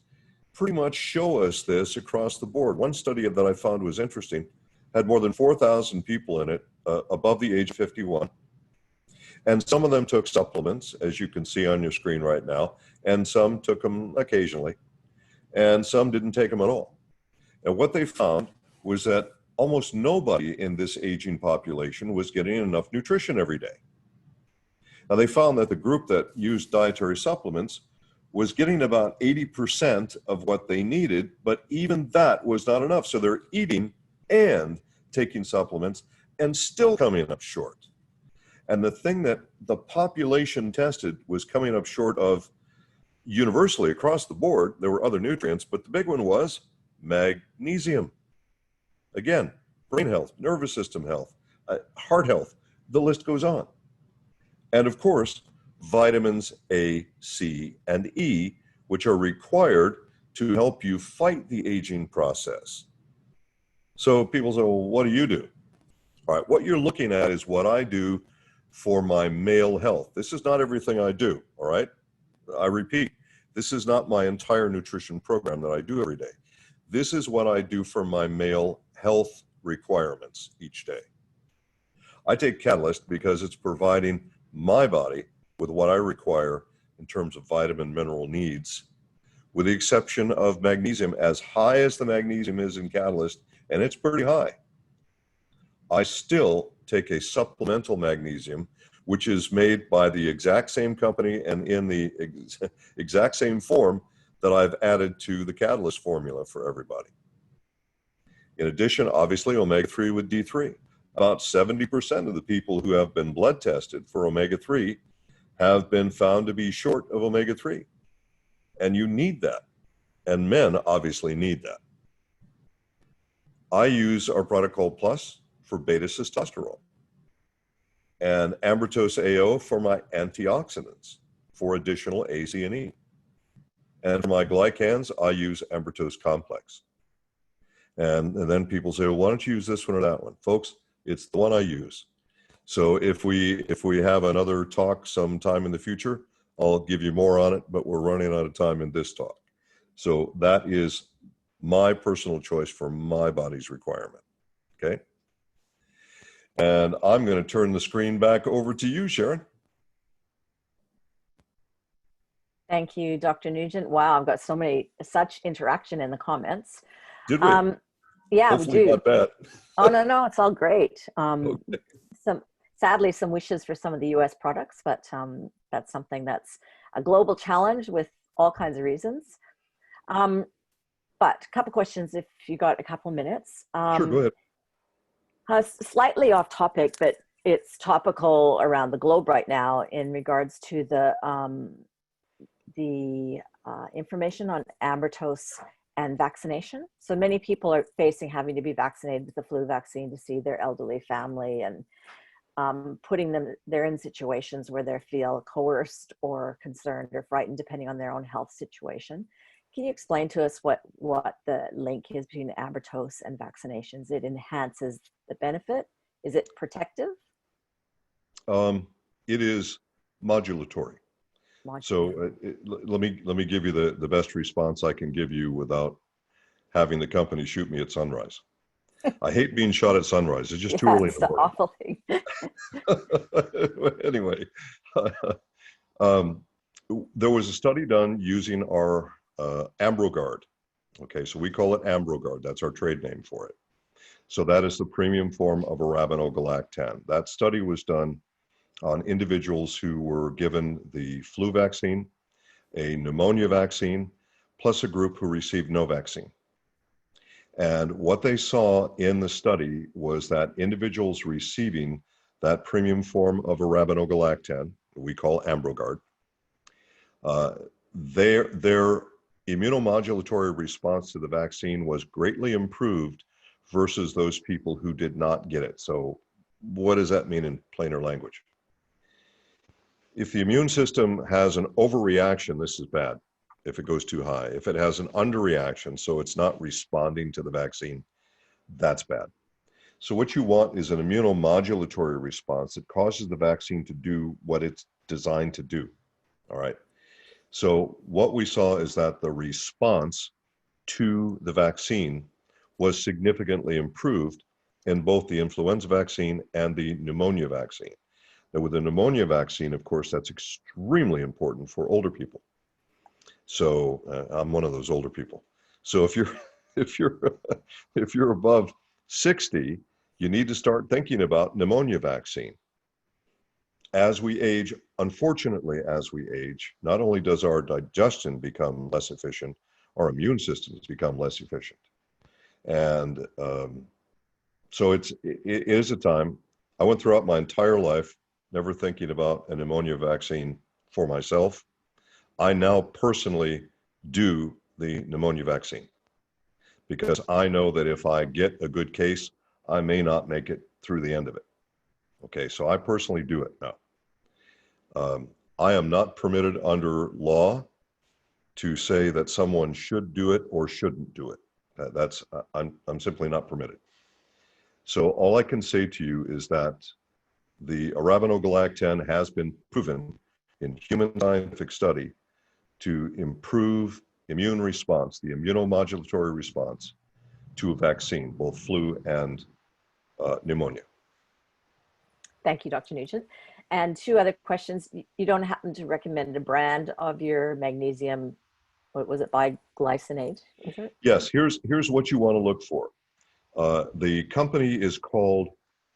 pretty much show us this across the board. One study that I found was interesting had more than 4,000 people in it above the age of 51. And some of them took supplements, as you can see on your screen right now, and some took them occasionally, and some didn't take them at all. And what they found was that almost nobody in this aging population was getting enough nutrition every day. Now, they found that the group that used dietary supplements was getting about 80% of what they needed, but even that was not enough. So they're eating and taking supplements and still coming up short. And the thing that the population tested was coming up short of universally across the board. There were other nutrients, but the big one was magnesium. Again, brain health, nervous system health, heart health, the list goes on. And of course, vitamins A, C, and E, which are required to help you fight the aging process. So people say, well, what do you do? All right, what you're looking at is what I do for my male health. This is not everything I do, all right? I repeat, this is not my entire nutrition program that I do every day. This is what I do for my male health requirements each day. I take Catalyst because it's providing my body with what I require in terms of vitamin mineral needs, with the exception of magnesium. As high as the magnesium is in Catalyst, and it's pretty high, I still take a supplemental magnesium, which is made by the exact same company and in the exact same form that I've added to the Catalyst formula for everybody. In addition, obviously, omega-3 with D3. About 70% of the people who have been blood tested for omega-3 have been found to be short of omega-3. And you need that. And men obviously need that. I use our product called Plus for beta-sitosterol, and Ambertose AO for my antioxidants for additional A, C, and E. And for my glycans, I use Ambertose Complex. And then people say, well, why don't you use this one or that one? Folks, it's the one I use. So if we have another talk sometime in the future, I'll give you more on it, but we're running out of time in this talk. So that is my personal choice for my body's requirement, okay? And I'm going to turn the screen back over to you, Sharon. Thank you, Dr. Nugent. Wow, I've got such interaction in the comments. Did we? Yeah, hopefully we do. Not bad. Oh, no, it's all great. Okay. sadly some wishes for some of the US products, but that's something that's a global challenge with all kinds of reasons. But a couple questions if you got a couple minutes. Sure, go ahead. Slightly off topic, but it's topical around the globe right now in regards to the information on ambrose and vaccination. So many people are facing having to be vaccinated with the flu vaccine to see their elderly family, and they're in situations where they feel coerced or concerned or frightened depending on their own health situation. Can you explain to us what the link is between ambrose and vaccinations? It enhances the benefit. Is it protective? It is modulatory. So let me give you the best response I can give you without having the company shoot me at sunrise. I hate being shot at sunrise. It's just too early in the morning. Awful thing. Anyway, there was a study done using our AmbroGuard. Okay, so we call it AmbroGuard. That's our trade name for it. So that is the premium form of arabinogalactan. That study was done on individuals who were given the flu vaccine, a pneumonia vaccine, plus a group who received no vaccine. And what they saw in the study was that individuals receiving that premium form of arabinogalactan, we call AmbroGuard, their immunomodulatory response to the vaccine was greatly improved versus those people who did not get it. So what does that mean in plainer language? If the immune system has an overreaction, this is bad if it goes too high. If it has an underreaction, so it's not responding to the vaccine, that's bad. So what you want is an immunomodulatory response that causes the vaccine to do what it's designed to do, all right? So what we saw is that the response to the vaccine was significantly improved in both the influenza vaccine and the pneumonia vaccine. Now with the pneumonia vaccine, of course, that's extremely important for older people. So I'm one of those older people. So if you're above 60, you need to start thinking about pneumonia vaccine. As we age, unfortunately, as we age, not only does our digestion become less efficient, our immune systems become less efficient. And so it is a time. I went throughout my entire life never thinking about a pneumonia vaccine for myself. I now personally do the pneumonia vaccine because I know that if I get a good case, I may not make it through the end of it. Okay, so I personally do it now. I am not permitted under law to say that someone should do it or shouldn't do it. I'm simply not permitted. So all I can say to you is that the arabinogalactan has been proven in human scientific study to improve immune response, the immunomodulatory response to a vaccine, both flu and pneumonia. Thank you, Dr. Nugent. And two other questions. You don't happen to recommend a brand of your magnesium, what was it, biglycinate? Is it? Yes, here's what you want to look for. The company is called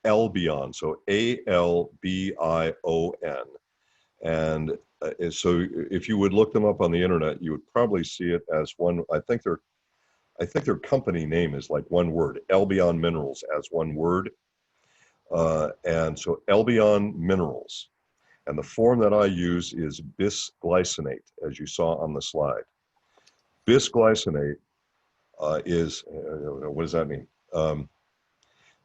Albion, so A-L-B-I-O-N. And so if you would look them up on the internet, you would probably see it as one, I think their company name is like one word, Albion Minerals as one word. And so Albion Minerals. And the form that I use is bisglycinate, as you saw on the slide. Bisglycinate is, what does that mean?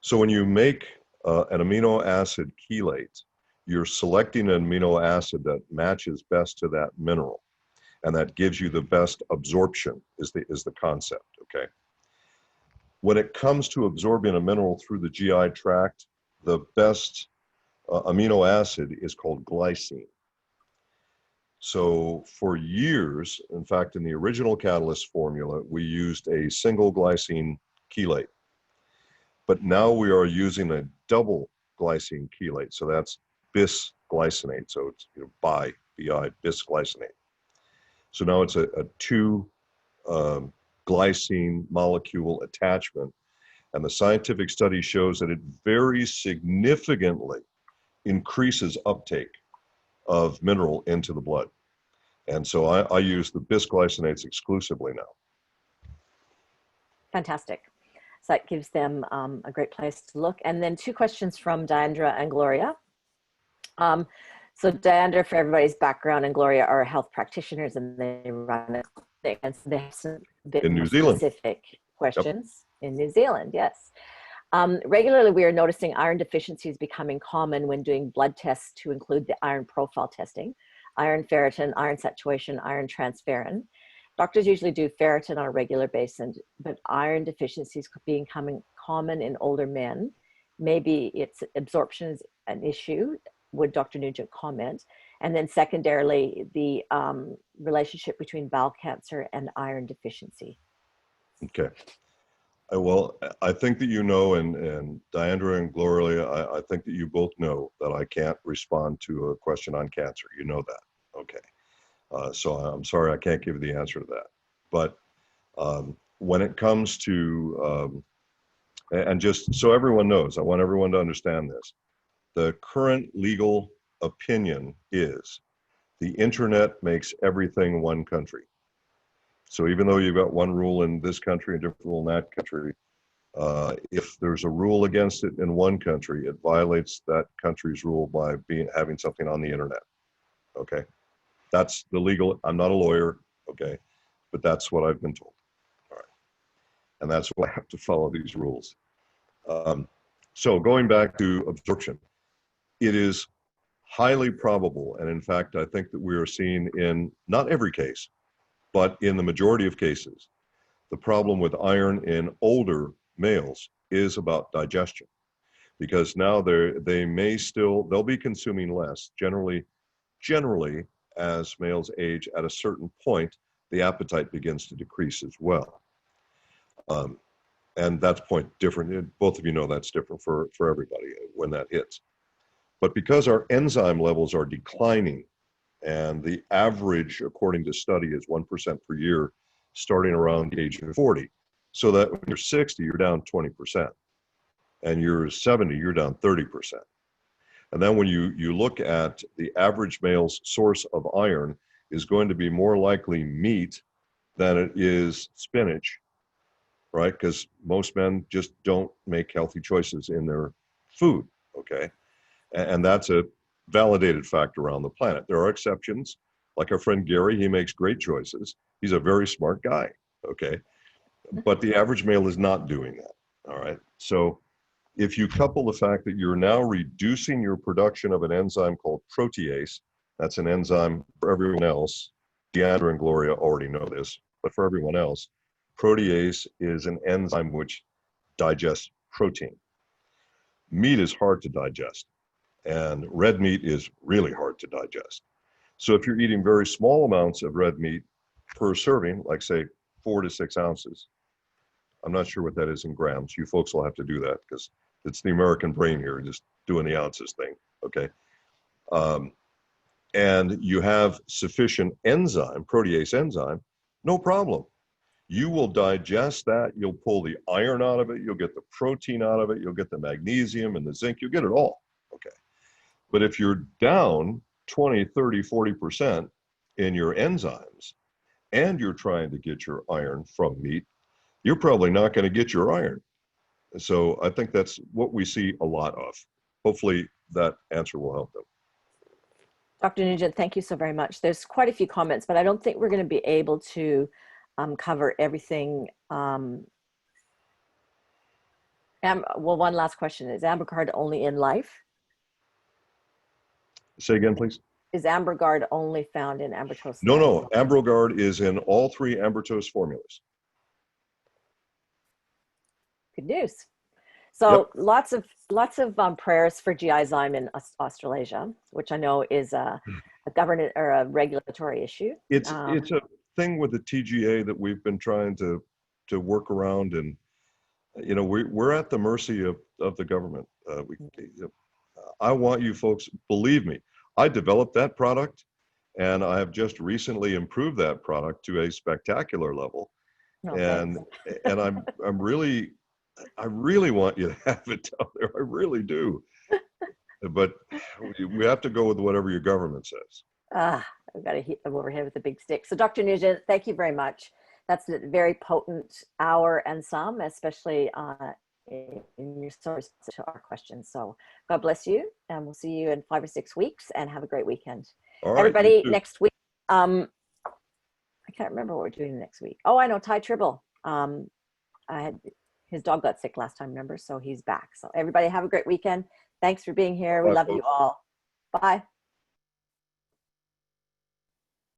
So when you make an amino acid chelate, you're selecting an amino acid that matches best to that mineral, and that gives you the best absorption is the concept, okay? When it comes to absorbing a mineral through the GI tract, the best amino acid is called glycine. So for years, in fact, in the original catalyst formula, we used a single glycine chelate. But now we are using a double glycine chelate. So that's bisglycinate. So it's bi, bisglycinate. So now it's a two glycine molecule attachment. And the scientific study shows that it very significantly increases uptake of mineral into the blood. And so I use the bisglycinates exclusively now. Fantastic. So that gives them a great place to look. And then 2 questions from Diandra and Gloria. So Diandra, for everybody's background, and Gloria are health practitioners, and they run a clinic, and so they have some bit In more New Zealand. specific questions. Yep. In New Zealand, yes. Regularly, we are noticing iron deficiencies becoming common when doing blood tests to include the iron profile testing, iron ferritin, iron saturation, iron transferrin. Doctors usually do ferritin on a regular basis, but iron deficiencies becoming common in older men. Maybe its absorption is an issue. Would Dr. Nugent comment? And then secondarily, the relationship between bowel cancer and iron deficiency. Okay. Well, I think that you know, and Diandra and Gloria, I think that you both know that I can't respond to a question on cancer. You know that. Okay. So I'm sorry I can't give you the answer to that. But when it comes to, and just so everyone knows, I want everyone to understand this. The current legal opinion is the internet makes everything one country. So even though you've got one rule in this country and a different rule in that country, if there's a rule against it in one country, it violates that country's rule by having something on the internet. Okay. That's the legal, I'm not a lawyer, okay, but that's what I've been told. All right. And that's why I have to follow these rules. So going back to absorption, it is highly probable, and in fact, I think that we are seeing in not every case, but in the majority of cases, the problem with iron in older males is about digestion, because now they'll be consuming less. Generally, as males age, at a certain point, the appetite begins to decrease as well. And that's point different. Both of you know that's different for everybody when that hits. But because our enzyme levels are declining, and the average, according to study, is 1% per year, starting around the age of 40. So that when you're 60, you're down 20%. And you're 70, you're down 30%. And then when you look at the average male's source of iron is going to be more likely meat than it is spinach, right? Because most men just don't make healthy choices in their food, okay? And that's a validated fact around the planet. There are exceptions, like our friend Gary, he makes great choices. He's a very smart guy, okay? But the average male is not doing that, all right? So if you couple the fact that you're now reducing your production of an enzyme called protease, that's an enzyme for everyone else, Deandra and Gloria already know this, but for everyone else, protease is an enzyme which digests protein. Meat is hard to digest, and red meat is really hard to digest. So if you're eating very small amounts of red meat per serving, like say 4 to 6 ounces, I'm not sure what that is in grams. You folks will have to do that because it's the American brain here, just doing the ounces thing, okay? And you have sufficient enzyme, protease enzyme, no problem. You will digest that, you'll pull the iron out of it, you'll get the protein out of it, you'll get the magnesium and the zinc, you'll get it all, okay? But if you're down 20, 30, 40% in your enzymes and you're trying to get your iron from meat, you're probably not going to get your iron. So I think that's what we see a lot of. Hopefully that answer will help them. Dr. Nugent, thank you so very much. There's quite a few comments, but I don't think we're going to be able to cover everything. Well, one last question. Is AmberGuard only in life? Say again, please. Is AmberGuard only found in Ambertose? No. AmberGuard is in all 3 Ambertose formulas. Good news. So yep. lots of prayers for GIzyme in Australasia, which I know is a government or a regulatory issue. It's a thing with the TGA that we've been trying to work around, and you know we're at the mercy of the government. I want you folks, believe me, I developed that product, and I have just recently improved that product to a spectacular level, and I really want you to have it down there. I really do. but we have to go with whatever your government says. I've got to hit them over the head with a big stick. So Dr. Nugent, thank you very much. That's a very potent hour and some, especially in your source to our questions. So God bless you, and we'll see you in 5 or 6 weeks, and have a great weekend. All right, everybody. Next week, I can't remember what we're doing next week. Oh, I know, Ty Tribble. His dog got sick last time, remember? So he's back. So everybody have a great weekend. Thanks for being here. We love you all. Bye.